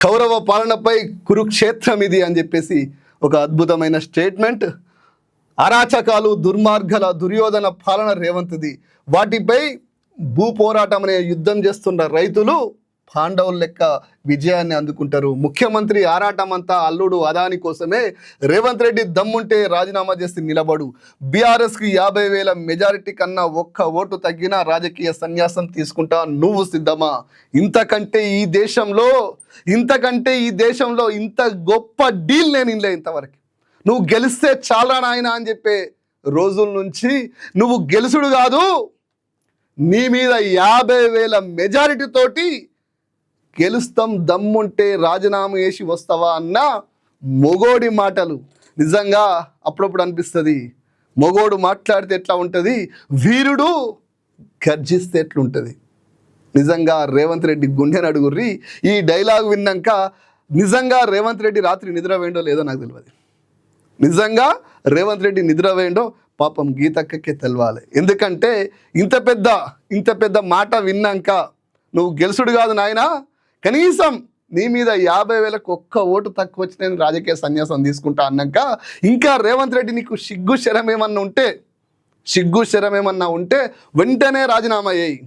కౌరవ పాలనపై కురుక్షేత్రం ఇది అని చెప్పేసి ఒక అద్భుతమైన స్టేట్మెంట్. అరాచకాలు, దుర్మార్గాల, దుర్యోధన పాలన రేవంత్ది. వాటిపై భూ పోరాటం అనే యుద్ధం చేస్తున్న రైతులు పాండవుల లెక్క విజయాన్ని అందుకుంటారు. ముఖ్యమంత్రి ఆరాటం అంతా అల్లుడు అదాని కోసమే. రేవంత్ రెడ్డి దమ్ముంటే రాజీనామా చేసి నిలబడు. బీఆర్ఎస్కి 50,000 మెజారిటీ కన్నా ఒక్క ఓటు తగ్గినా రాజకీయ సన్యాసం తీసుకుంటా. నువ్వు సిద్ధమా? ఇంతకంటే ఈ దేశంలో ఇంత గొప్ప డీల్ నేను ఇన్లే ఇంతవరకు. నువ్వు గెలిస్తే చాలా నాయన అని చెప్పే రోజుల నుంచి నువ్వు గెలుసుడు కాదు, నీ మీద 50,000 మెజారిటీ తోటి గెలుస్తాం, దమ్ముంటే రాజీనామా చేసి వస్తావా అన్న మొగోడి మాటలు నిజంగా అప్పుడప్పుడు అనిపిస్తుంది. మొగోడు మాట్లాడితే ఎట్లా ఉంటుంది, వీరుడు గర్జిస్తే ఎట్లుంటుంది. నిజంగా రేవంత్ రెడ్డి గుండెని అడుగుర్రి. ఈ డైలాగ్ విన్నాక నిజంగా రేవంత్ రెడ్డి రాత్రి నిద్ర వేయండో లేదో నాకు తెలియదు. నిజంగా రేవంత్ రెడ్డి నిద్ర వేయండో పాపం గీతక్కకే తెలవాలి. ఎందుకంటే ఇంత పెద్ద మాట విన్నాక నువ్వు గెలుసుడు కాదు నాయనా, కనీసం నీ మీద 50,000కు ఒక్క ఓటు తక్కువ వచ్చి నేను రాజకీయ సన్యాసం తీసుకుంటా అన్నాక ఇంకా రేవంత్ రెడ్డి నీకు సిగ్గు శరం ఏమన్నా ఉంటే వెంటనే రాజీనామా చేయి.